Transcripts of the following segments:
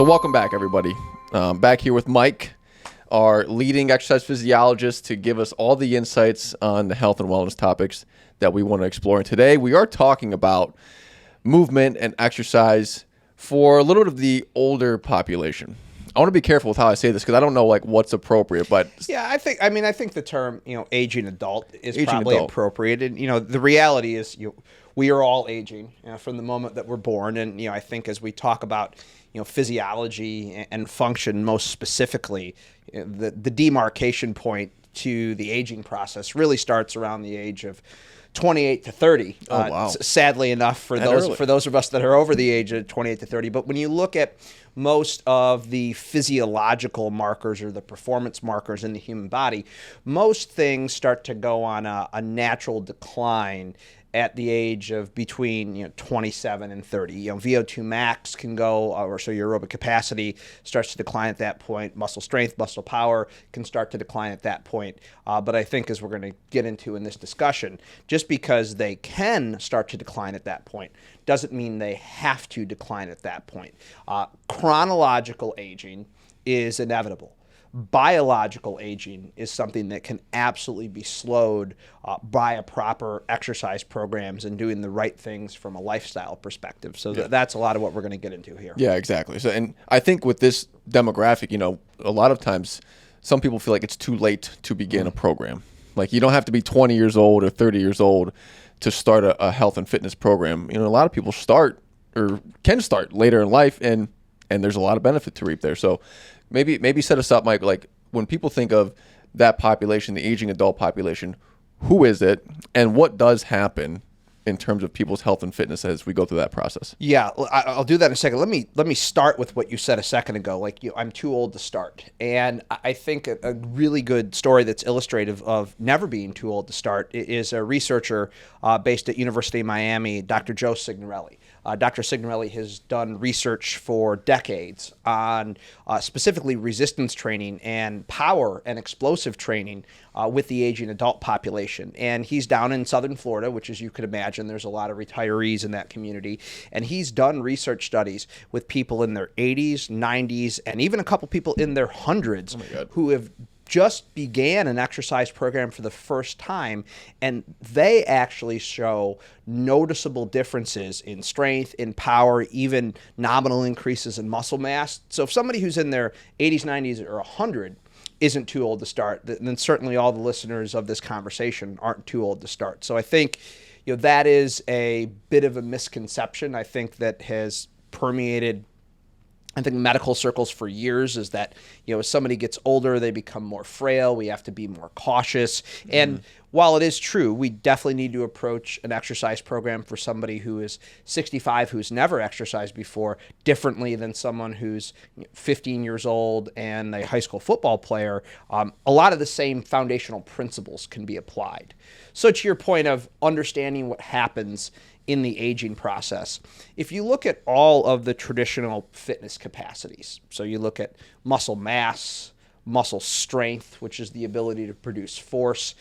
So welcome back, everybody. Back here with Mike, our leading exercise physiologist, to give us all the insights on the health and wellness topics that we want to explore. And today we are talking about movement and exercise for a little bit of the older population. I want to be careful with how I say this because I don't know what's appropriate, but yeah, I think the term aging adult is Aging probably adult. appropriate, and the reality is we are all aging from the moment that we're born, and I think as we talk about physiology and function most specifically, the demarcation point to the aging process really starts around the age of 28 to 30. Oh, wow. Sadly enough, for those of us that are over the age of 28 to 30. But when you look at most of the physiological markers or the performance markers in the human body, most things start to go on a natural decline at the age of between 27 and 30. VO2 max can go, or so your aerobic capacity starts to decline at that point. Muscle strength, muscle power can start to decline at that point. But I think as we're going to get into in this discussion, just because they can start to decline at that point doesn't mean they have to decline at that point. Chronological aging is inevitable. Biological aging is something that can absolutely be slowed by a proper exercise programs and doing the right things from a lifestyle perspective. So that's a lot of what we're going to get into here. Yeah, exactly. So, and I think with this demographic, a lot of times some people feel like it's too late to begin a program. Like you don't have to be 20 years old or 30 years old to start a health and fitness program. A lot of people start or can start later in life, and there's a lot of benefit to reap there. So maybe set us up, Mike, like when people think of that population, the aging adult population, who is it and what does happen in terms of people's health and fitness as we go through that process? Yeah, I'll do that in a second. Let me start with what you said a second ago. I'm too old to start, and I think a really good story that's illustrative of never being too old to start is a researcher based at University of Miami, Dr. Joe Signorelli. Dr. Signorelli has done research for decades on specifically resistance training and power and explosive training with the aging adult population. And he's down in southern Florida, which, as you could imagine, there's a lot of retirees in that community. And he's done research studies with people in their 80s, 90s, and even a couple people in their hundreds who have just began an exercise program for the first time, and they actually show noticeable differences in strength, in power, even nominal increases in muscle mass. So if somebody who's in their 80s, 90s, or 100 isn't too old to start, then certainly all the listeners of this conversation aren't too old to start. So I think that is a bit of a misconception, I think, that has permeated medical circles for years, is that as somebody gets older, they become more frail. We have to be more cautious. And while it is true, we definitely need to approach an exercise program for somebody who is 65, who's never exercised before, differently than someone who's 15 years old and a high school football player. A lot of the same foundational principles can be applied. So to your point of understanding what happens in the aging process, if you look at all of the traditional fitness capacities, so you look at muscle mass, muscle strength, which is the ability to produce force,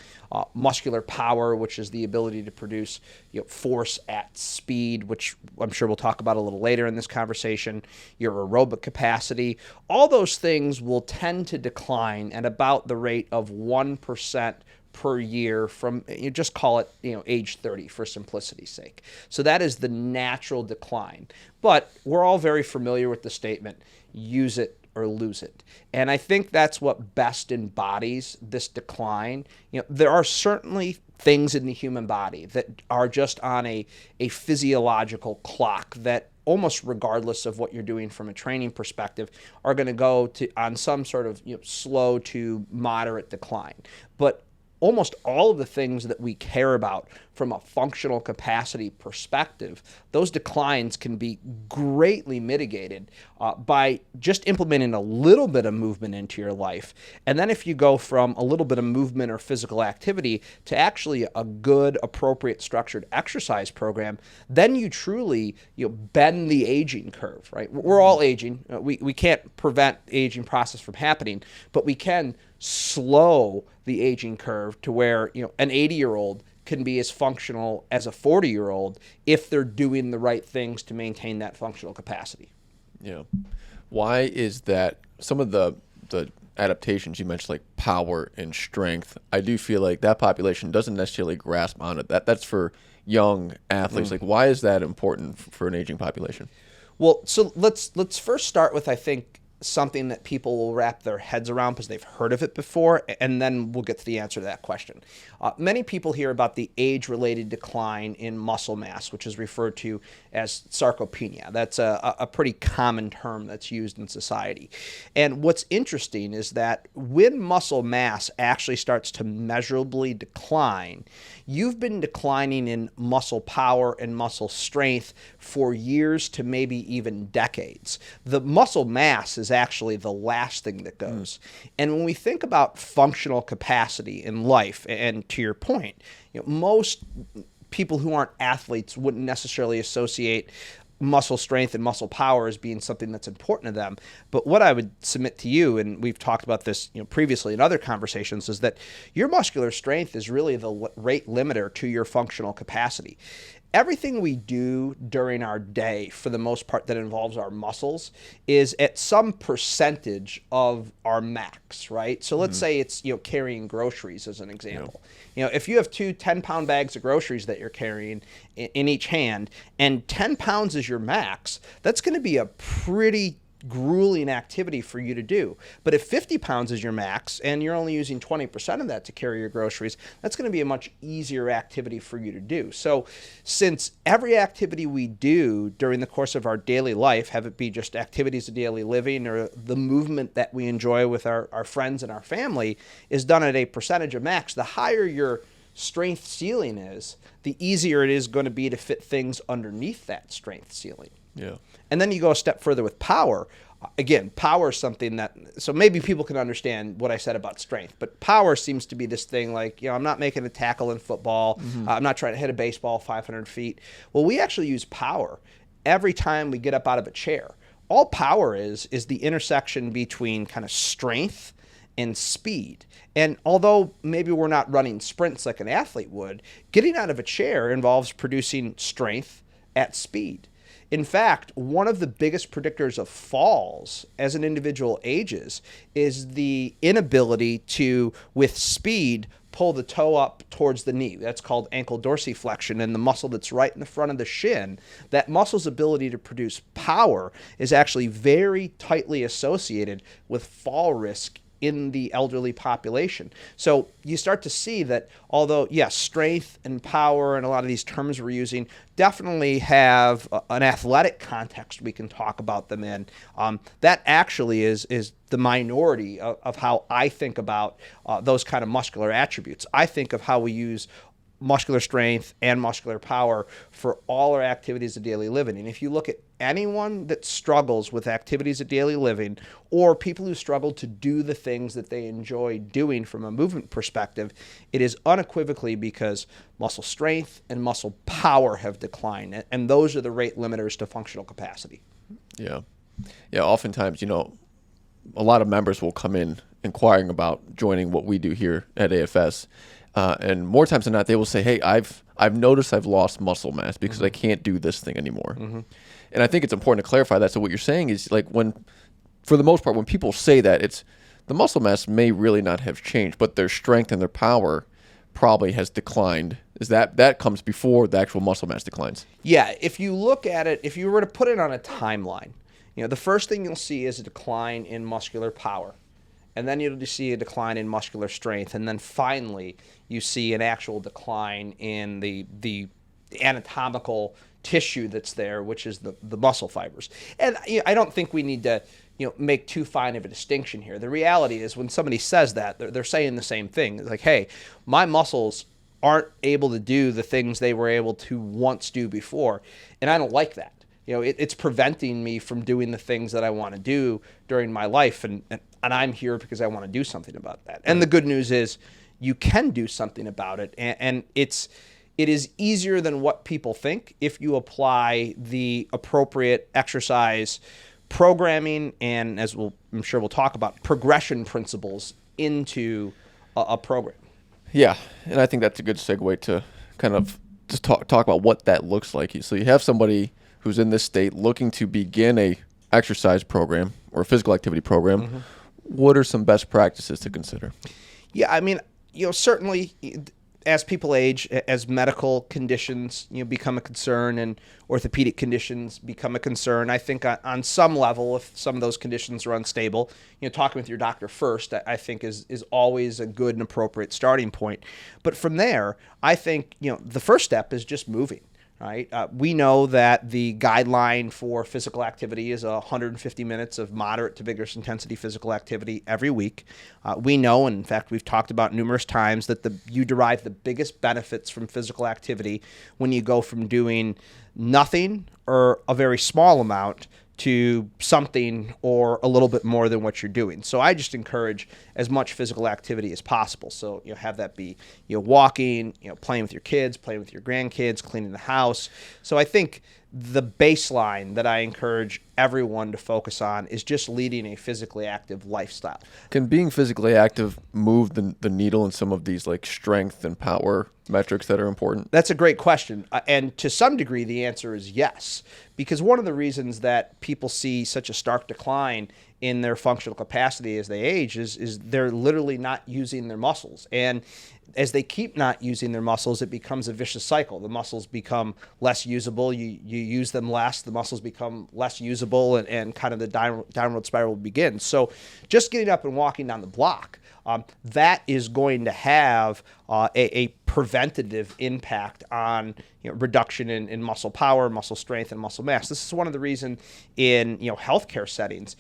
muscular power, which is the ability to produce force at speed, which I'm sure we'll talk about a little later in this conversation, your aerobic capacity, all those things will tend to decline at about the rate of 1% per year from, you just call it, age 30 for simplicity's sake. So that is the natural decline. But we're all very familiar with the statement, use it or lose it. And I think that's what best embodies this decline. There are certainly things in the human body that are just on a physiological clock that, almost regardless of what you're doing from a training perspective, are going to go to on some sort of slow to moderate decline. But almost all of the things that we care about from a functional capacity perspective, those declines can be greatly mitigated by just implementing a little bit of movement into your life. And then if you go from a little bit of movement or physical activity to actually a good, appropriate, structured exercise program, then you truly bend the aging curve, right? We're all aging. We can't prevent the aging process from happening, but we can slow the aging curve to where an 80-year-old can be as functional as a 40-year-old if they're doing the right things to maintain that functional capacity. Yeah. Why is that some of the adaptations you mentioned, like power and strength, I do feel like that population doesn't necessarily grasp on it. That's for young athletes. Like, why is that important for an aging population? Well, so let's first start with, I think, something that people will wrap their heads around because they've heard of it before, and then we'll get to the answer to that question. Many people hear about the age-related decline in muscle mass, which is referred to as sarcopenia. That's a pretty common term that's used in society. And what's interesting is that when muscle mass actually starts to measurably decline, you've been declining in muscle power and muscle strength for years to maybe even decades. The muscle mass is actually the last thing that goes. And when we think about functional capacity in life, and to your point, most people who aren't athletes wouldn't necessarily associate muscle strength and muscle power as being something that's important to them. But what I would submit to you, and we've talked about this previously in other conversations, is that your muscular strength is really the rate limiter to your functional capacity. Everything we do during our day, for the most part, that involves our muscles is at some percentage of our max, right? So let's say it's carrying groceries as an example. If you have two 10-pound bags of groceries that you're carrying in each hand, and 10 pounds is your max, that's going to be a pretty grueling activity for you to do. But if 50 pounds is your max and you're only using 20% of that to carry your groceries, that's going to be a much easier activity for you to do. So since every activity we do during the course of our daily life, have it be just activities of daily living or the movement that we enjoy with our friends and our family, is done at a percentage of max, the higher your strength ceiling is, the easier it is going to be to fit things underneath that strength ceiling. Yeah. And then you go a step further with power. Again, power is something that, so maybe people can understand what I said about strength, but power seems to be this thing like, I'm not making a tackle in football. I'm not trying to hit a baseball 500 feet. Well, we actually use power every time we get up out of a chair. All power is the intersection between kind of strength and speed. And although maybe we're not running sprints like an athlete would, getting out of a chair involves producing strength at speed. In fact, one of the biggest predictors of falls as an individual ages is the inability to, with speed, pull the toe up towards the knee. That's called ankle dorsiflexion, and the muscle that's right in the front of the shin, that muscle's ability to produce power is actually very tightly associated with fall risk in the elderly population. So you start to see that although, yes, strength and power and a lot of these terms we're using definitely have an athletic context we can talk about them in, that actually is the minority of how I think about those kind of muscular attributes. I think of how we use muscular strength and muscular power for all our activities of daily living. And if you look at anyone that struggles with activities of daily living, or people who struggle to do the things that they enjoy doing from a movement perspective, it is unequivocally because muscle strength and muscle power have declined. And those are the rate limiters to functional capacity. Yeah. Yeah. Oftentimes, a lot of members will come in inquiring about joining what we do here at AFS. And more times than not, they will say, hey, I've noticed I've lost muscle mass because I can't do this thing anymore. And I think it's important to clarify that. So what you're saying is, like, for the most part, when people say that, it's the muscle mass may really not have changed, but their strength and their power probably has declined. Is that comes before the actual muscle mass declines? Yeah. If you look at it, if you were to put it on a timeline, the first thing you'll see is a decline in muscular power. And then you'll see a decline in muscular strength. And then finally, you see an actual decline in the anatomical tissue that's there, which is the muscle fibers. And I don't think we need to make too fine of a distinction here. The reality is when somebody says that, they're saying the same thing. It's like, hey, my muscles aren't able to do the things they were able to once do before. And I don't like that. It's preventing me from doing the things that I want to do during my life. And I'm here because I want to do something about that. And the good news is you can do something about it. And it is easier than what people think if you apply the appropriate exercise programming and, as I'm sure we'll talk about, progression principles into a program. Yeah. And I think that's a good segue to kind of just talk about what that looks like. So you have somebody who's in this state looking to begin a exercise program, or a physical activity program, what are some best practices to consider? Yeah, I mean, certainly as people age, as medical conditions, become a concern and orthopedic conditions become a concern, I think on some level, if some of those conditions are unstable, talking with your doctor first, I think is always a good and appropriate starting point. But from there, I think, the first step is just moving. Right. We know that the guideline for physical activity is 150 minutes of moderate to vigorous intensity physical activity every week. We know, and in fact, we've talked about numerous times, that you derive the biggest benefits from physical activity when you go from doing nothing or a very small amount to something or a little bit more than what you're doing. So I just encourage as much physical activity as possible. So have that be walking, playing with your kids, playing with your grandkids, cleaning the house. So I think the baseline that I encourage everyone to focus on is just leading a physically active lifestyle. Can being physically active move the needle in some of these like strength and power metrics that are important? That's a great question. And to some degree, the answer is yes. Because one of the reasons that people see such a stark decline in their functional capacity as they age is they're literally not using their muscles. And as they keep not using their muscles, it becomes a vicious cycle. The muscles become less usable. You use them less. The muscles become less usable, and kind of the downward spiral begins. So just getting up and walking down the block, that is going to have a preventative impact on reduction in muscle power, muscle strength, and muscle mass. This is one of the reasons in healthcare settings,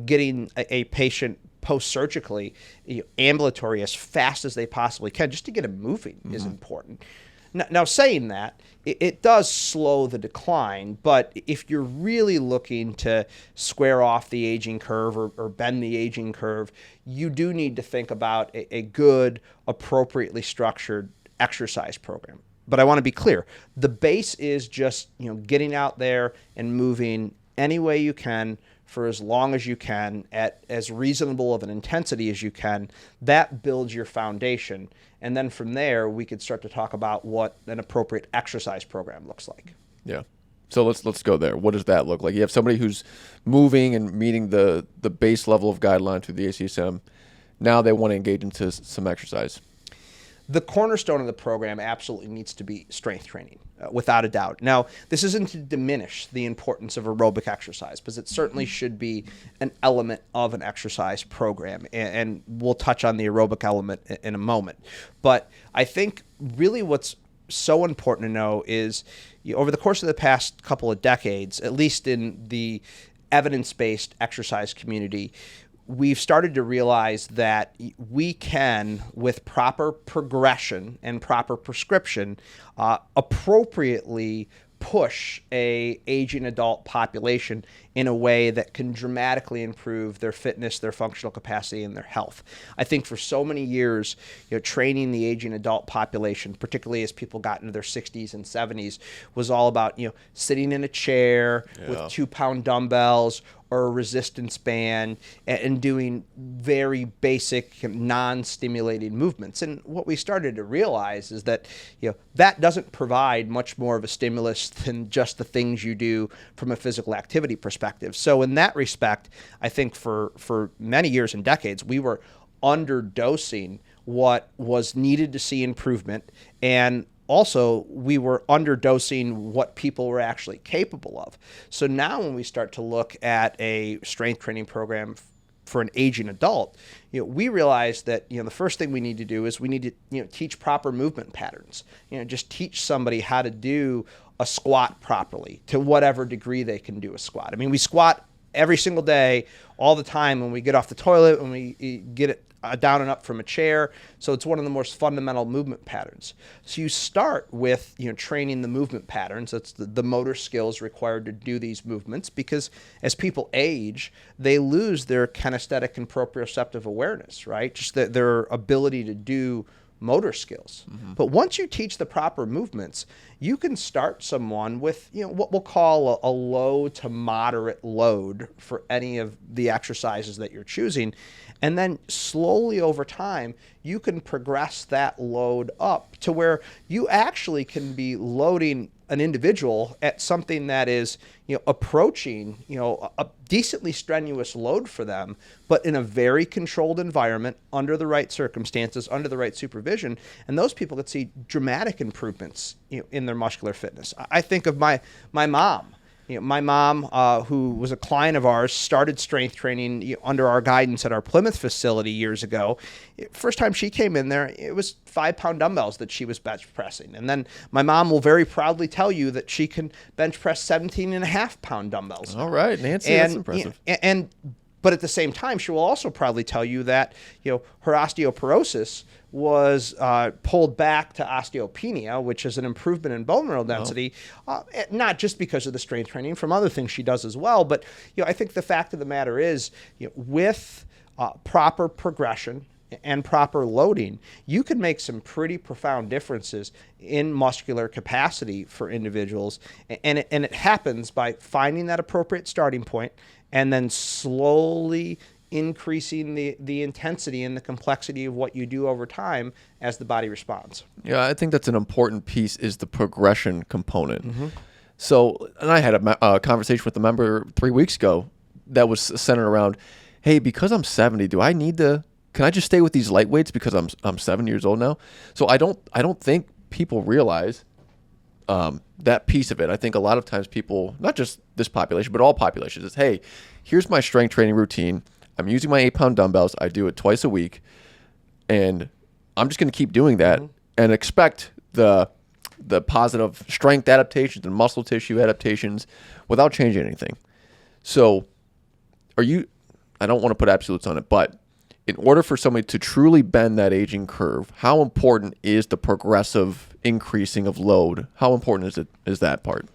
getting a patient post-surgically ambulatory as fast as they possibly can, just to get them moving, is important. Now, saying that, it does slow the decline, but if you're really looking to square off the aging curve or bend the aging curve, you do need to think about a good, appropriately structured exercise program. But I want to be clear, the base is just getting out there and moving any way you can for as long as you can at as reasonable of an intensity as you can. That builds your foundation. And then from there, we could start to talk about what an appropriate exercise program looks like. Yeah. So let's go there. What does that look like? You have somebody who's moving and meeting the base level of guideline through the ACSM. Now they want to engage into some exercise. The cornerstone of the program absolutely needs to be strength training, without a doubt. Now, this isn't to diminish the importance of aerobic exercise, because it certainly should be an element of an exercise program, and we'll touch on the aerobic element in a moment. But I think really what's so important to know is over the course of the past couple of decades, at least in the evidence-based exercise community, we've started to realize that we can, with proper progression and proper prescription, appropriately push a aging adult population in a way that can dramatically improve their fitness, their functional capacity, and their health. I think for so many years, training the aging adult population, particularly as people got into their 60s and 70s, was all about sitting in a chair with 2-pound dumbbells or a resistance band and doing very basic non-stimulating movements. And what we started to realize is that that doesn't provide much more of a stimulus than just the things you do from a physical activity perspective. So in that respect, I think for many years and decades, we were underdosing what was needed to see improvement, and also, we were underdosing what people were actually capable of. So now when we start to look at a strength training program for an aging adult, we realize that the first thing we need to do is we need to teach proper movement patterns. Just teach somebody how to do a squat properly to whatever degree they can do a squat. I mean, we squat every single day, all the time, when we get off the toilet, when we get it down and up from a chair. So it's one of the most fundamental movement patterns. So you start with training the movement patterns. That's the motor skills required to do these movements, because as people age, they lose their kinesthetic and proprioceptive awareness, right? Just their ability to do motor skills. Mm-hmm. But once you teach the proper movements, you can start someone with what we'll call a low to moderate load for any of the exercises that you're choosing. And then slowly over time, you can progress that load up to where you actually can be loading an individual at something that is, approaching, a decently strenuous load for them, but in a very controlled environment, under the right circumstances, under the right supervision, and those people could see dramatic improvements, in their muscular fitness. I think of my mom. My mom, who was a client of ours, started strength training under our guidance at our Plymouth facility years ago. First time she came in there, it was 5-pound dumbbells that she was bench pressing. And then my mom will very proudly tell you that she can bench press 17.5-pound dumbbells. All right, Nancy, that's impressive. But at the same time, she will also proudly tell you that her osteoporosis was pulled back to osteopenia, which is an improvement in bone mineral density, not just because of the strength training, from other things she does as well. But I think the fact of the matter is, with proper progression and proper loading, you can make some pretty profound differences in muscular capacity for individuals. And it happens by finding that appropriate starting point and then slowly increasing the intensity and the complexity of what you do over time as the body responds. Yeah, I think that's an important piece, is the progression component. So, and I had a conversation with a member 3 weeks ago that was centered around, hey, because I'm 70, can I just stay with these light weights because I'm 7 years old now? So I don't think people realize that piece of it. I think a lot of times people, not just this population, but all populations, is, hey, here's my strength training routine. I'm using my 8-pound dumbbells. I do it twice a week, and I'm just going to keep doing that and expect the positive strength adaptations and muscle tissue adaptations without changing anything. So I don't want to put absolutes on it, but in order for somebody to truly bend that aging curve, how important is the progressive increasing of load? How important is that part?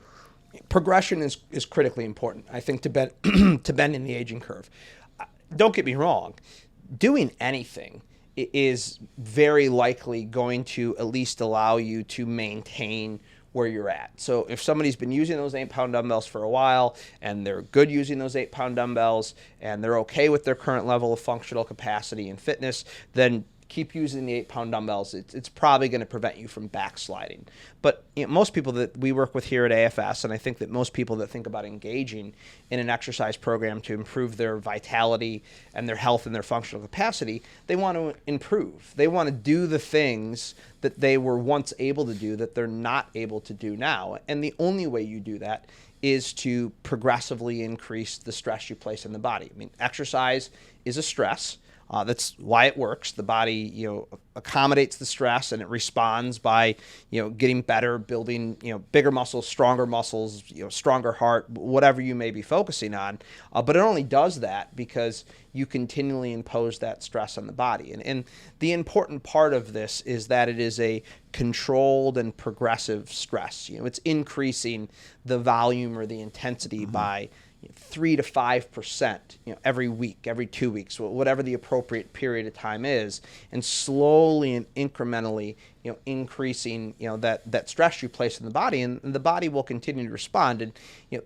Progression is critically important, I think, to bending the aging curve. Don't get me wrong. Doing anything is very likely going to at least allow you to maintain where you're at. So if somebody's been using those 8-pound dumbbells for a while and they're good using those 8-pound dumbbells and they're okay with their current level of functional capacity and fitness, then keep using the 8-pound dumbbells. It's probably going to prevent you from backsliding. But most people that we work with here at AFS, and I think that most people that think about engaging in an exercise program to improve their vitality and their health and their functional capacity, they want to improve. They want to do the things that they were once able to do that they're not able to do now. And the only way you do that is to progressively increase the stress you place in the body. I mean, exercise is a stress. That's why it works. The body, accommodates the stress, and it responds by, getting better, building, bigger muscles, stronger heart, whatever you may be focusing on. But it only does that because you continually impose that stress on the body. And the important part of this is that it is a controlled and progressive stress. It's increasing the volume or the intensity by 3 to 5%, every week, every 2 weeks, whatever the appropriate period of time is, and slowly and incrementally, increasing, that stress you place in the body, and the body will continue to respond. And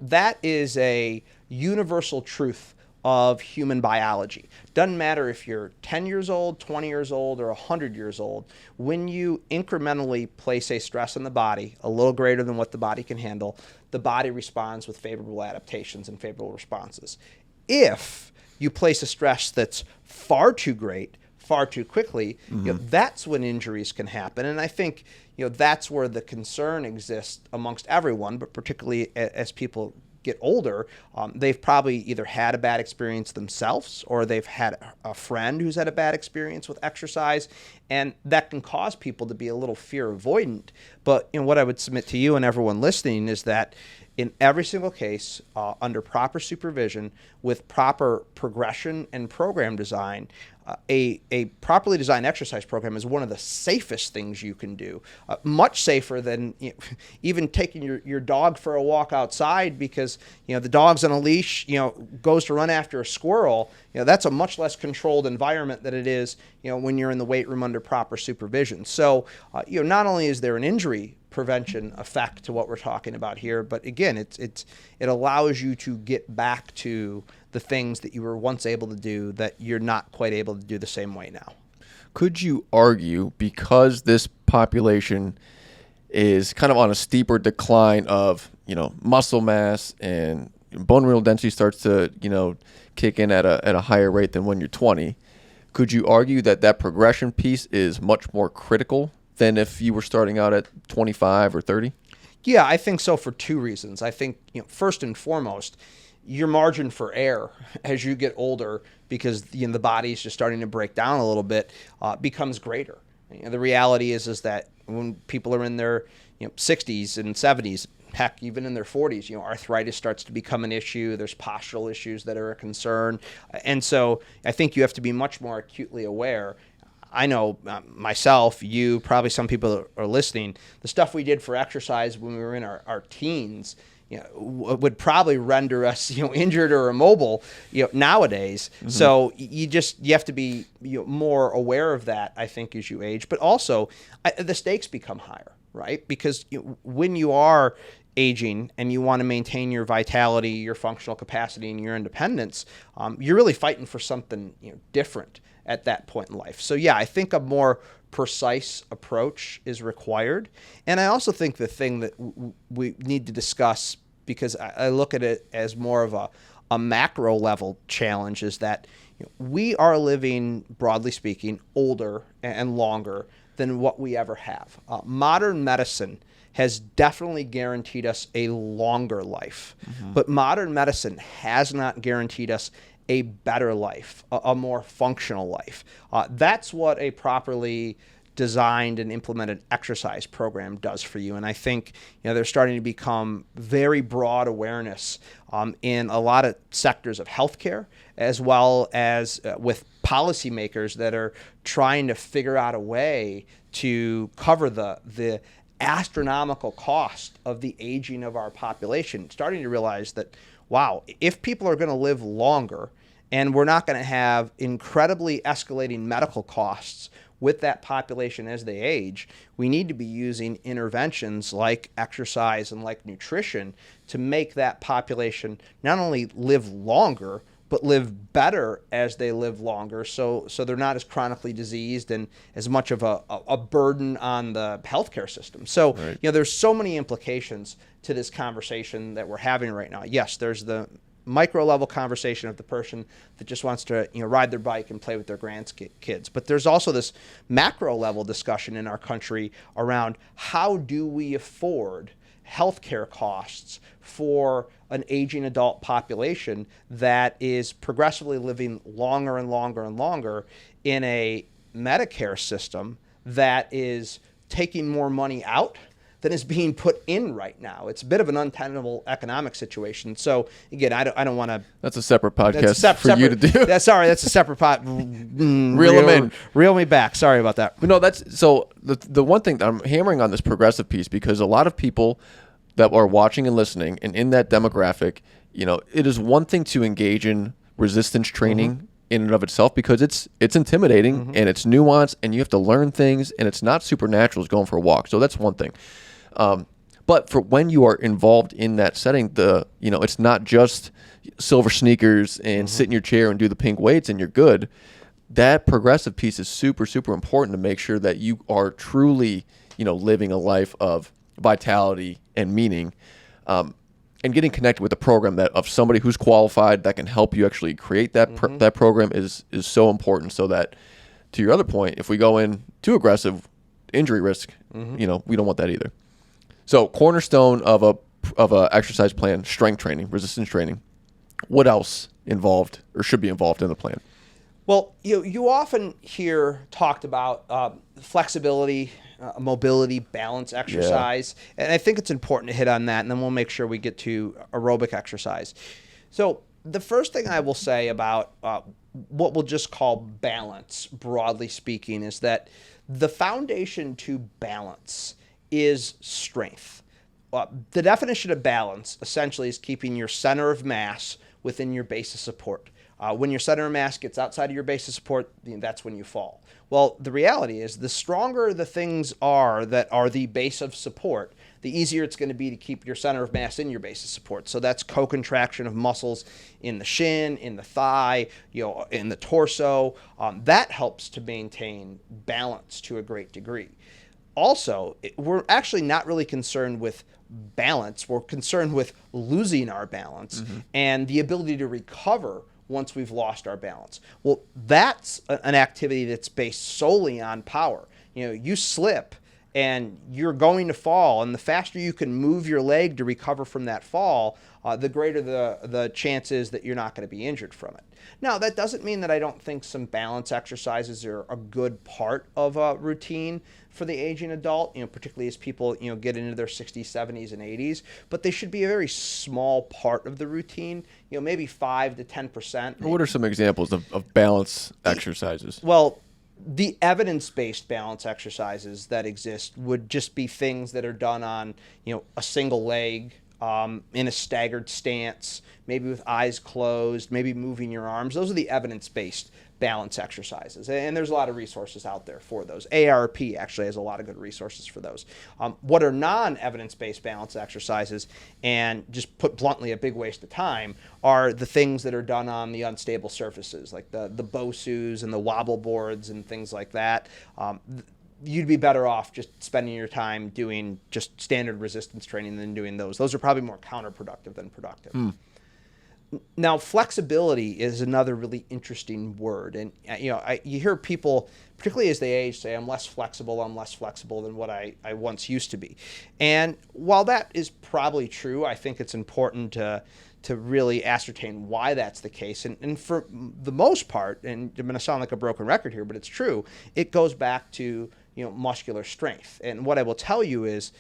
that is a universal truth of human biology. Doesn't matter if you're 10 years old, 20 years old, or 100 years old. When you incrementally place a stress on the body, a little greater than what the body can handle, the body responds with favorable adaptations and favorable responses. If you place a stress that's far too great, far too quickly, that's when injuries can happen. And I think, that's where the concern exists amongst everyone, but particularly as people get older, they've probably either had a bad experience themselves or they've had a friend who's had a bad experience with exercise, and that can cause people to be a little fear avoidant. But what I would submit to you and everyone listening is that in every single case, under proper supervision, with proper progression and program design, a properly designed exercise program is one of the safest things you can do. Much safer than even taking your dog for a walk outside, because the dog's on a leash, goes to run after a squirrel. That's a much less controlled environment than it is when you're in the weight room under proper supervision. So not only is there an injury prevention effect to what we're talking about here, but again, it allows you to get back to the things that you were once able to do that you're not quite able to do the same way now. Could you argue, because this population is kind of on a steeper decline of, muscle mass, and bone mineral density starts to, kick in at a higher rate than when you're 20. Could you argue that that progression piece is much more critical than if you were starting out at 25 or 30? Yeah, I think so for two reasons. I think, first and foremost, your margin for error as you get older, because the body is just starting to break down a little bit, becomes greater. The reality is that when people are in their 60s and 70s, heck, even in their 40s, arthritis starts to become an issue. There's postural issues that are a concern. And so I think you have to be much more acutely aware. I know myself, you, probably some people that are listening, the stuff we did for exercise when we were in our teens, would probably render us, injured or immobile, nowadays. Mm-hmm. So you have to be more aware of that, I think, as you age. But also, the stakes become higher, right? Because when you are aging and you want to maintain your vitality, your functional capacity, and your independence, you're really fighting for something different at that point in life. So yeah, I think a more precise approach is required. And I also think the thing that we need to discuss, because I look at it as more of a macro level challenge, is that we are living, broadly speaking, older and longer than what we ever have. Modern medicine has definitely guaranteed us a longer life, but modern medicine has not guaranteed us a better life, a more functional life. That's what a properly designed and implemented exercise program does for you. And I think there's starting to become very broad awareness in a lot of sectors of healthcare, as well as with policymakers that are trying to figure out a way to cover the astronomical cost of the aging of our population, starting to realize that, wow, if people are going to live longer and we're not going to have incredibly escalating medical costs with that population as they age, we need to be using interventions like exercise and like nutrition to make that population not only live longer, but live better as they live longer, so they're not as chronically diseased and as much of a burden on the healthcare system. So, right. There's so many implications to this conversation that we're having right now. Yes, there's the micro level conversation of the person that just wants to ride their bike and play with their grandkids. But there's also this macro level discussion in our country around how do we afford healthcare costs for an aging adult population that is progressively living longer and longer and longer in a Medicare system that is taking more money out than is being put in right now. It's a bit of an untenable economic situation. So again, I don't want to. That's a separate podcast for you to do. That's a separate pot. Reel them in. Reel me back. Sorry about that. But no, that's so. The one thing that I'm hammering on this progressive piece, because a lot of people that are watching and listening, and in that demographic, it is one thing to engage in resistance training in and of itself, because it's intimidating and it's nuanced and you have to learn things, and it's not supernatural as going for a walk. So that's one thing. But for when you are involved in that setting, it's not just silver sneakers and sit in your chair and do the pink weights and you're good. That progressive piece is super, super important to make sure that you are truly, living a life of vitality and meaning, and getting connected with a program of somebody who's qualified that can help you actually create that that program is so important. So that, to your other point, if we go in too aggressive, injury risk, we don't want that either. So cornerstone of a exercise plan, strength training, resistance training. What else involved or should be involved in the plan? Well, you often hear talked about flexibility, mobility, balance exercise. Yeah. And I think it's important to hit on that, and then we'll make sure we get to aerobic exercise. So the first thing I will say about what we'll just call balance, broadly speaking, is that the foundation to balance is strength. The definition of balance essentially is keeping your center of mass within your base of support. When your center of mass gets outside of your base of support, that's when you fall. Well, the reality is the stronger the things are that are the base of support, the easier it's going to be to keep your center of mass in your base of support. So that's co-contraction of muscles in the shin, in the thigh, in the torso. That helps to maintain balance to a great degree. also, we're actually not really concerned with balance. We're concerned with losing our balance and the ability to recover once we've lost our balance. Well, that's an activity that's based solely on power. You slip and you're going to fall, and the faster you can move your leg to recover from that fall, the greater the chances that you're not going to be injured from it. Now, that doesn't mean that I don't think some balance exercises are a good part of a routine for the aging adult, particularly as people, get into their 60s, 70s, and 80s. But they should be a very small part of the routine, maybe 5 to 10%. What are some examples of balance exercises? Well, the evidence-based balance exercises that exist would just be things that are done on, a single leg, in a staggered stance, maybe with eyes closed, maybe moving your arms. Those are the evidence-based balance exercises. And there's a lot of resources out there for those. AARP actually has a lot of good resources for those. What are non-evidence-based balance exercises, and just put bluntly, a big waste of time, are the things that are done on the unstable surfaces, like the BOSUs and the wobble boards and things like that. You'd be better off just spending your time doing just standard resistance training than doing those. Those are probably more counterproductive than productive. Now, flexibility is another really interesting word. And, you hear people, particularly as they age, say, I'm less flexible than what I once used to be. And while that is probably true, I think it's important to really ascertain why that's the case. And for the most part, and I'm going to sound like a broken record here, but it's true, it goes back to muscular strength. And what I will tell you is,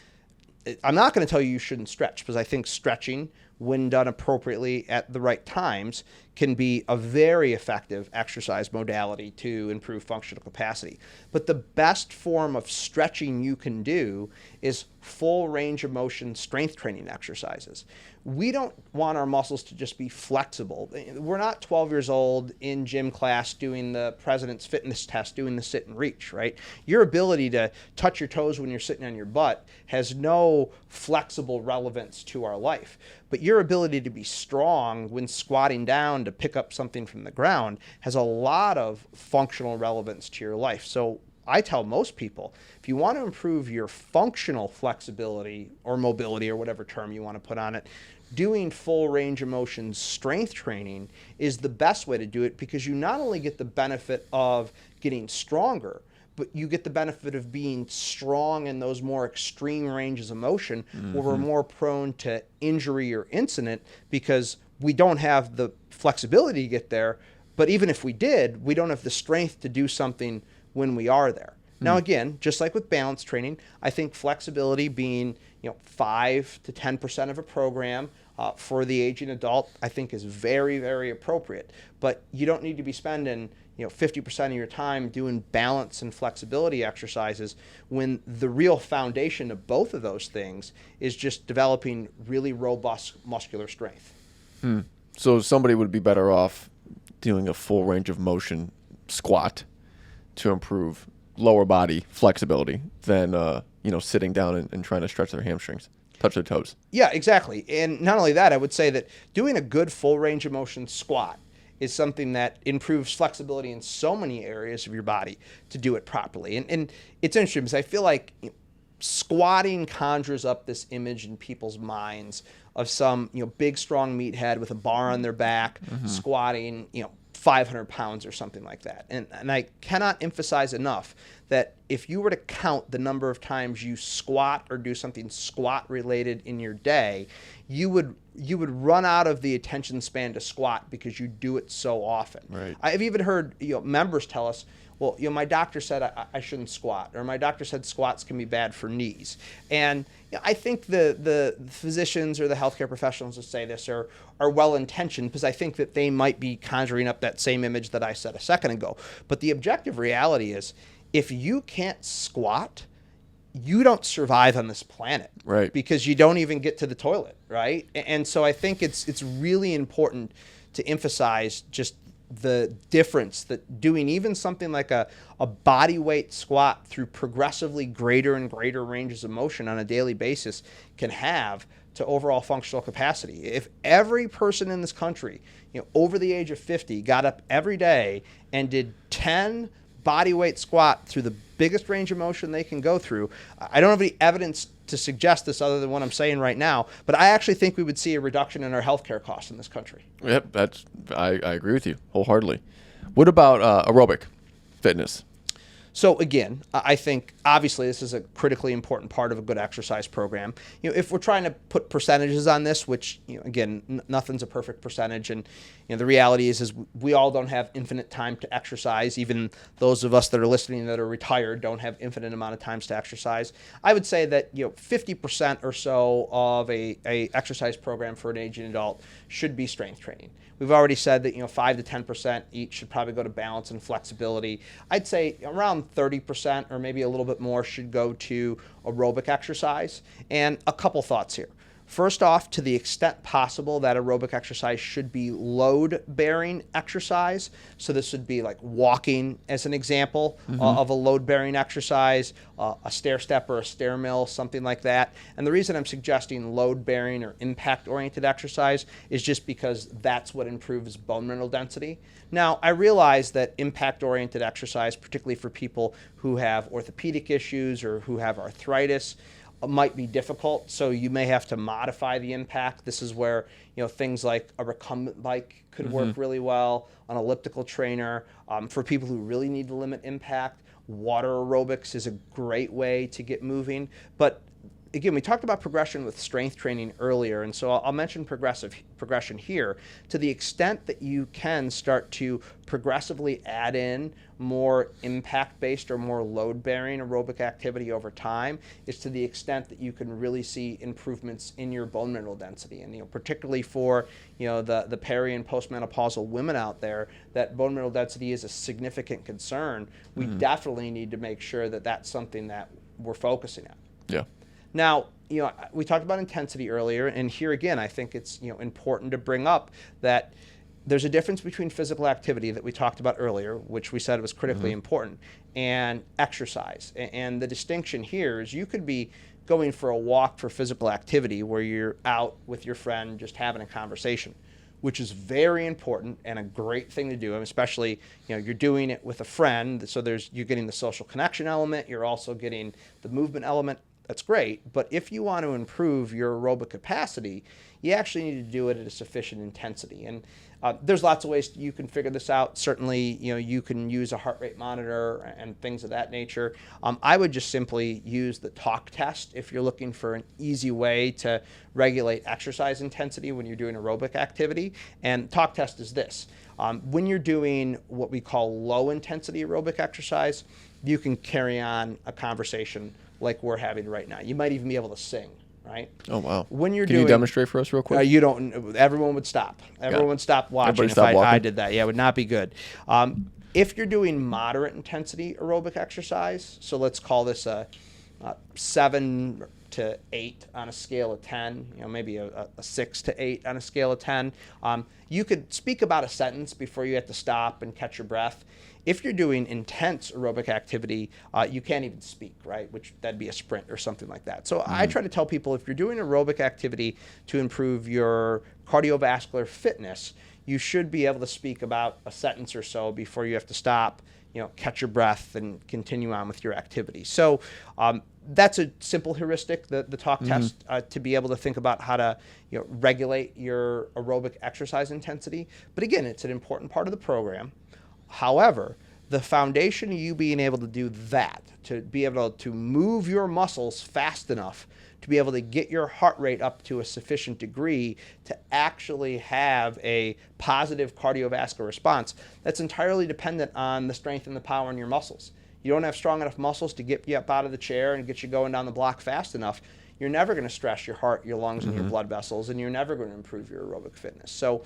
I'm not going to tell you shouldn't stretch, because I think stretching, when done appropriately at the right times, can be a very effective exercise modality to improve functional capacity. But the best form of stretching you can do is full range of motion strength training exercises. We don't want our muscles to just be flexible. We're not 12 years old in gym class doing the president's fitness test, doing the sit and reach, right? Your ability to touch your toes when you're sitting on your butt has no flexible relevance to our life. But your ability to be strong when squatting down to pick up something from the ground has a lot of functional relevance to your life. So I tell most people, if you want to improve your functional flexibility or mobility or whatever term you want to put on it, doing full range of motion strength training is the best way to do it, because you not only get the benefit of getting stronger, but you get the benefit of being strong in those more extreme ranges of motion where we're more prone to injury or incident, because we don't have the flexibility to get there. But even if we did, we don't have the strength to do something when we are there. Now, again, just like with balance training, I think flexibility being 5 to 10% of a program for the aging adult, I think is very, very appropriate. But you don't need to be spending 50% of your time doing balance and flexibility exercises, when the real foundation of both of those things is just developing really robust muscular strength. So somebody would be better off doing a full range of motion squat to improve lower body flexibility than sitting down and trying to stretch their hamstrings, touch their toes. Yeah, exactly. And not only that, I would say that doing a good full range of motion squat is something that improves flexibility in so many areas of your body to do it properly. And it's interesting, because I feel like squatting conjures up this image in people's minds of some big strong meathead with a bar on their back squatting 500 pounds or something like that. And I cannot emphasize enough that if you were to count the number of times you squat or do something squat related in your day, you would run out of the attention span to squat, because you do it so often. Right. I've even heard members tell us, well, my doctor said I shouldn't squat, or my doctor said squats can be bad for knees. And I think the physicians or the healthcare professionals that say this are well-intentioned, because I think that they might be conjuring up that same image that I said a second ago. But the objective reality is, if you can't squat, you don't survive on this planet, right? Because you don't even get to the toilet, right? And so I think it's really important to emphasize just the difference that doing even something like a body weight squat through progressively greater and greater ranges of motion on a daily basis can have to overall functional capacity. If every person in this country, over the age of 50, got up every day and did 10 body weight squat through the biggest range of motion they can go through. I don't have any evidence to suggest this other than what I'm saying right now, but I actually think we would see a reduction in our healthcare costs in this country. Yep, I agree with you wholeheartedly. What about aerobic fitness? So again, I think obviously this is a critically important part of a good exercise program. If we're trying to put percentages on this, which again, nothing's a perfect percentage, and the reality is we all don't have infinite time to exercise. Even those of us that are listening that are retired don't have infinite amount of times to exercise. I would say that 50% or so of a exercise program for an aging adult should be strength training. We've already said that 5 to 10% each should probably go to balance and flexibility. I'd say around 30% or maybe a little bit more should go to aerobic exercise. And a couple thoughts here. First off, to the extent possible, that aerobic exercise should be load-bearing exercise. So this would be like walking as an example of a load-bearing exercise, a stair step or a stair mill, something like that. And the reason I'm suggesting load-bearing or impact-oriented exercise is just because that's what improves bone mineral density. Now, I realize that impact-oriented exercise, particularly for people who have orthopedic issues or who have arthritis, might be difficult, so you may have to modify the impact. This is where things like a recumbent bike could work really well, an elliptical trainer. For people who really need to limit impact, water aerobics is a great way to get moving. But again, we talked about progression with strength training earlier, and so I'll mention progression here. To the extent that you can start to progressively add in more impact-based or more load-bearing aerobic activity over time is to the extent that you can really see improvements in your bone mineral density. And particularly for the peri and postmenopausal women out there, that bone mineral density is a significant concern. We definitely need to make sure that that's something that we're focusing on. Yeah. Now, we talked about intensity earlier, and here again, I think it's important to bring up that there's a difference between physical activity that we talked about earlier, which we said was critically important, and exercise. And the distinction here is you could be going for a walk for physical activity where you're out with your friend just having a conversation, which is very important and a great thing to do, and especially you're doing it with a friend, so you're getting the social connection element, you're also getting the movement element. That's great, but if you want to improve your aerobic capacity, you actually need to do it at a sufficient intensity. And there's lots of ways you can figure this out. Certainly, you can use a heart rate monitor and things of that nature. I would just simply use the talk test if you're looking for an easy way to regulate exercise intensity when you're doing aerobic activity. And talk test is this. When you're doing what we call low intensity aerobic exercise, you can carry on a conversation like we're having right now. You might even be able to sing, right? Oh, wow. When you're Can you demonstrate for us real quick? Everyone would stop. Everyone would stop watching if I did that. Yeah, it would not be good. If you're doing moderate intensity aerobic exercise, so let's call this a 7 to 8 on a scale of 10, maybe a 6 to 8 on a scale of 10, you could speak about a sentence before you have to stop and catch your breath. If you're doing intense aerobic activity, you can't even speak, right? That'd be a sprint or something like that. So I try to tell people if you're doing aerobic activity to improve your cardiovascular fitness, you should be able to speak about a sentence or so before you have to stop, catch your breath and continue on with your activity. So that's a simple heuristic, the talk test, to be able to think about how to regulate your aerobic exercise intensity. But again, it's an important part of the program. However, the foundation of you being able to do that, to be able to move your muscles fast enough, to be able to get your heart rate up to a sufficient degree to actually have a positive cardiovascular response, that's entirely dependent on the strength and the power in your muscles. You don't have strong enough muscles to get you up out of the chair and get you going down the block fast enough, you're never going to stress your heart, your lungs, and your blood vessels, and you're never going to improve your aerobic fitness. So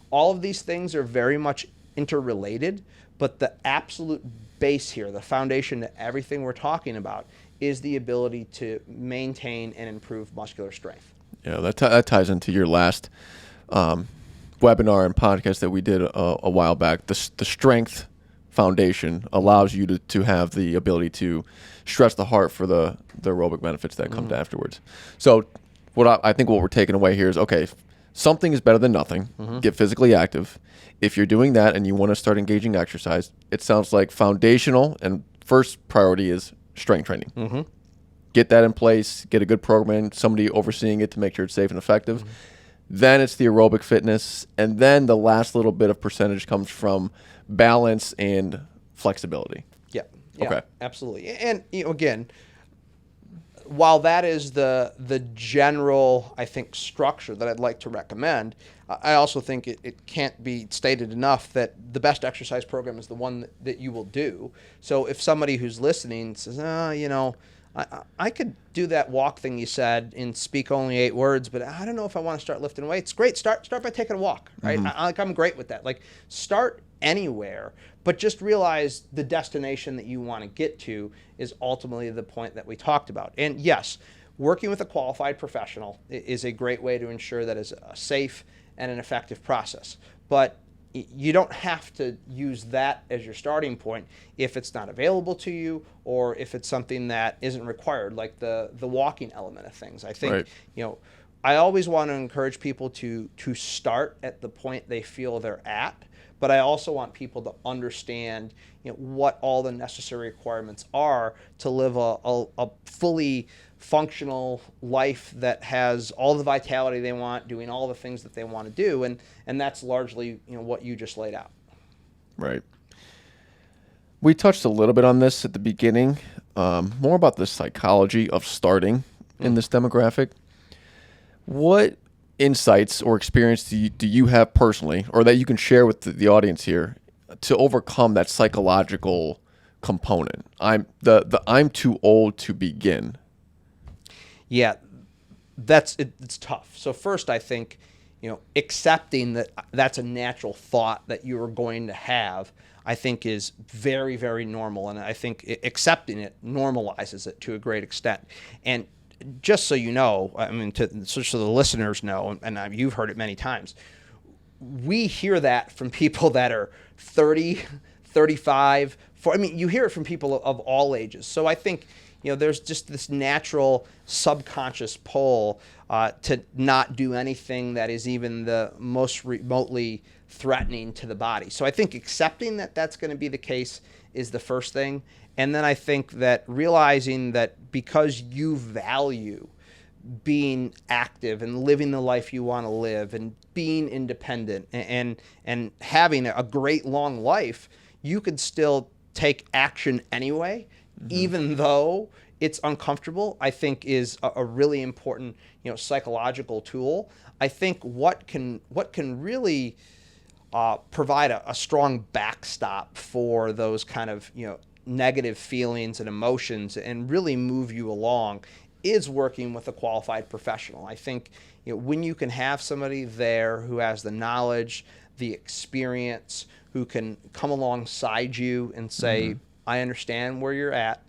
all of these things are very much interrelated, but the absolute base here, the foundation to everything we're talking about, is the ability to maintain and improve muscular strength. Yeah, that ties into your last webinar and podcast that we did a while back. The strength foundation allows you to have the ability to stress the heart for the aerobic benefits that come afterwards. So I think what we're taking away here is, okay, something is better than nothing. Get physically active. If you're doing that and you want to start engaging exercise, it sounds like foundational and first priority is strength training. Get that in place, get a good program, somebody overseeing it to make sure it's safe and effective. Then it's the aerobic fitness, and then the last little bit of percentage comes from balance and flexibility. Yeah. Yeah, Okay. absolutely. And again, while that is the general, I think, structure that I'd like to recommend, I also think it can't be stated enough that the best exercise program is the one that you will do. So if somebody who's listening says, I could do that walk thing you said and speak only 8 words, but I don't know if I want to start lifting weights. Great. Start by taking a walk, right? I'm great with that. Like, start anywhere, but just realize the destination that you want to get to is ultimately the point that we talked about. And yes, working with a qualified professional is a great way to ensure that is a safe and an effective process. But you don't have to use that as your starting point if it's not available to you or if it's something that isn't required, like the walking element of things. I think, Right. I always want to encourage people to start at the point they feel they're at, but I also want people to understand, what all the necessary requirements are to live a fully functional life that has all the vitality they want, doing all the things that they want to do, and that's largely what you just laid out. Right. We touched a little bit on this at the beginning, more about the psychology of starting in this demographic. What insights or experience do you have personally, or that you can share with the audience here, to overcome that psychological component? I'm too old to begin. Yeah, it's tough. So first, I think, accepting that that's a natural thought that you are going to have, I think is very, very normal. And I think accepting it normalizes it to a great extent. And just so you know, so the listeners know, and you've heard it many times, we hear that from people that are 30, 35, 40. You hear it from people of all ages. So I think, there's just this natural subconscious pull to not do anything that is even the most remotely threatening to the body. So I think accepting that that's going to be the case is the first thing. And then I think that realizing that because you value being active and living the life you want to live and being independent and having a great long life, you could still take action anyway, even though it's uncomfortable, I think is a really important, psychological tool. I think what can really provide a strong backstop for those kind of, negative feelings and emotions and really move you along is working with a qualified professional. I think, when you can have somebody there who has the knowledge, the experience, who can come alongside you and say, I understand where you're at.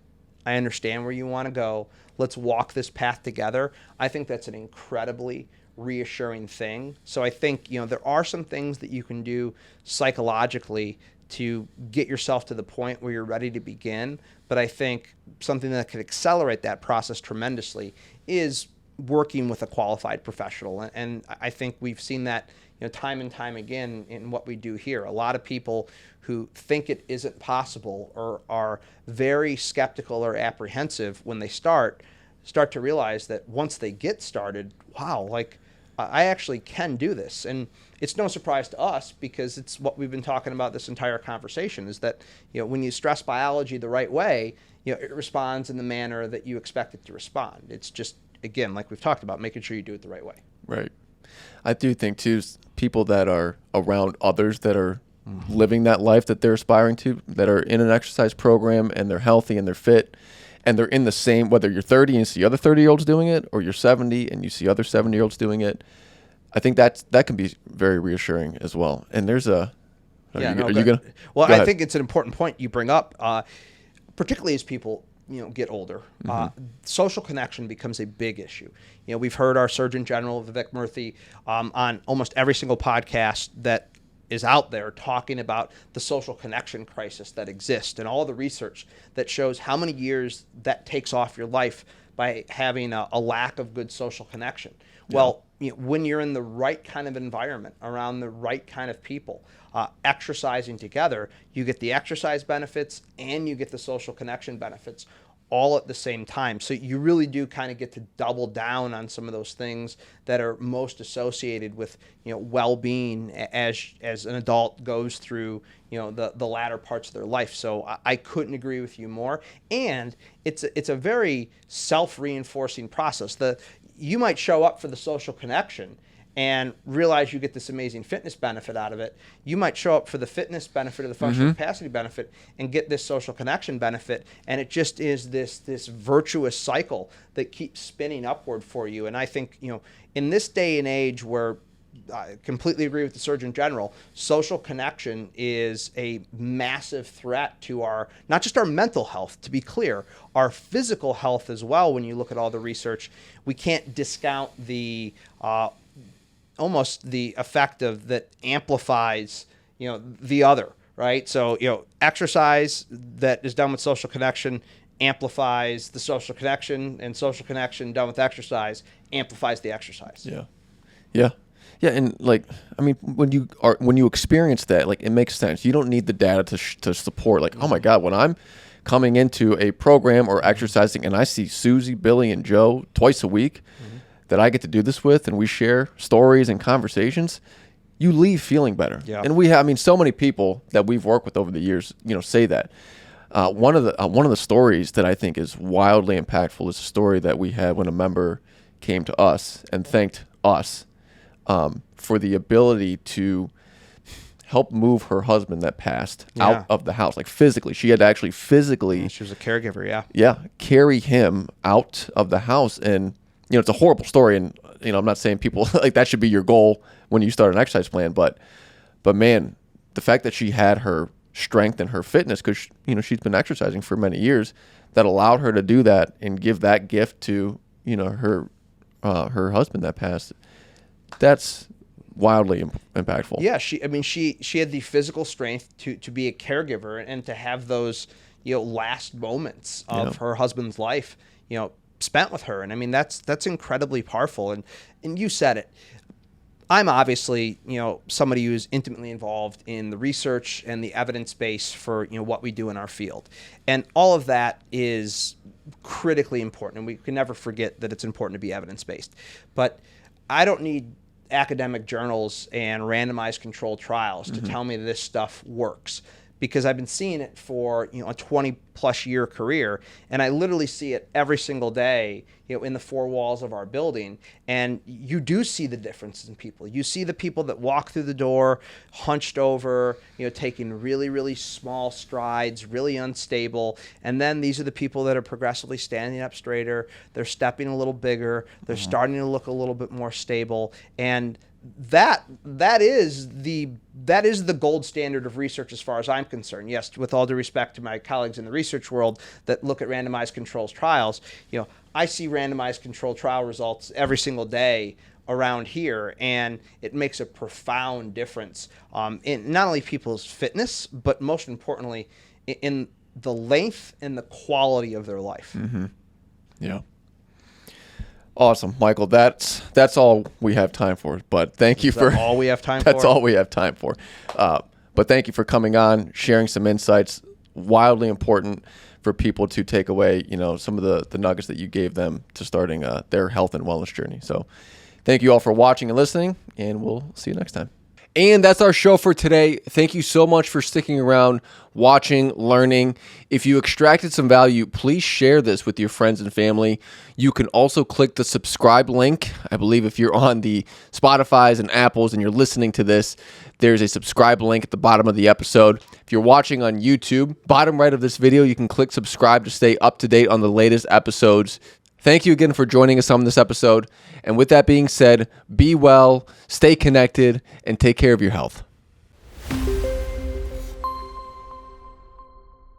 I understand where you want to go. Let's walk this path together. I think that's an incredibly reassuring thing. So I think, there are some things that you can do psychologically to get yourself to the point where you're ready to begin. But I think something that could accelerate that process tremendously is working with a qualified professional. And I think we've seen that, time and time again in what we do here. A lot of people who think it isn't possible or are very skeptical or apprehensive when they start to realize that once they get started, wow, I actually can do this. And it's no surprise to us because it's what we've been talking about this entire conversation is that, when you stress biology the right way, it responds in the manner that you expect it to respond. It's just, again, like we've talked about, making sure you do it the right way. Right. I do think, too, people that are around others that are living that life that they're aspiring to, that are in an exercise program and they're healthy and they're fit, and they're in the same, whether you're 30 and you see other 30-year-olds doing it, or you're 70 and you see other 70-year-olds doing it, I think that can be very reassuring as well. And there's a... I think it's an important point you bring up, particularly as people get older. Social connection becomes a big issue. We've heard our Surgeon General, Vivek Murthy, on almost every single podcast that is out there talking about the social connection crisis that exists and all the research that shows how many years that takes off your life by having a lack of good social connection. Yeah. Well, when you're in the right kind of environment, around the right kind of people, exercising together, you get the exercise benefits and you get the social connection benefits all at the same time. So you really do kind of get to double down on some of those things that are most associated with, well-being as an adult goes through, the latter parts of their life. So I couldn't agree with you more. And it's a very self-reinforcing process. You might show up for the social connection and realize you get this amazing fitness benefit out of it. You might show up for the fitness benefit or the functional capacity benefit and get this social connection benefit. And it just is this virtuous cycle that keeps spinning upward for you. And I think, in this day and age where I completely agree with the Surgeon General, social connection is a massive threat to not just our mental health, to be clear, our physical health as well. When you look at all the research, we can't discount almost the effect that amplifies, the other, right? So, exercise that is done with social connection amplifies the social connection, and social connection done with exercise amplifies the exercise. Yeah. And when you experience that, it makes sense. You don't need the data to support, oh my God, when I'm coming into a program or exercising and I see Susie, Billy, and Joe twice a week, that I get to do this with, and we share stories and conversations, you leave feeling better. Yeah. And we have, so many people that we've worked with over the years, say that. One of the stories that I think is wildly impactful is a story that we had when a member came to us and thanked us for the ability to help move her husband that passed out of the house, physically. She had to actually physically. She was a caregiver, carry him out of the house. And it's a horrible story, and I'm not saying people that should be your goal when you start an exercise plan, but man, the fact that she had her strength and her fitness, because she's been exercising for many years, that allowed her to do that and give that gift to her husband that passed. That's wildly impactful. Yeah, she had the physical strength to be a caregiver and to have those last moments of her husband's life spent with her. And that's incredibly powerful. And you said it. I'm obviously, somebody who's intimately involved in the research and the evidence base for, what we do in our field. And all of that is critically important. And we can never forget that it's important to be evidence-based. But I don't need academic journals and randomized controlled trials to tell me this stuff works, because I've been seeing it for a 20+ year career, and I literally see it every single day in the four walls of our building. And you do see the differences in people. You see the people that walk through the door hunched over, taking really, really small strides, really unstable. And then these are the people that are progressively standing up straighter. They're stepping a little bigger. They're starting to look a little bit more stable. And that is the gold standard of research as far as I'm concerned. Yes, with all due respect to my colleagues in the research world that look at randomized controls trials, I see randomized control trial results every single day around here, and it makes a profound difference in not only people's fitness, but most importantly in the length and the quality of their life. Yeah. Awesome, Michael. That's all we have time for. But thank you for all we have time for. That's all we have time for. But thank you for coming on, sharing some insights. Wildly important for people to take away, some of the nuggets that you gave them to starting their health and wellness journey. So, thank you all for watching and listening, and we'll see you next time. And that's our show for today. Thank you so much for sticking around, watching, learning. If you extracted some value, please share this with your friends and family. You can also click the subscribe link. I believe if you're on the Spotifys and Apples and you're listening to this, there's a subscribe link at the bottom of the episode. If you're watching on YouTube, bottom right of this video, you can click subscribe to stay up to date on the latest episodes. Thank you again for joining us on this episode. And with that being said, be well, stay connected, and take care of your health.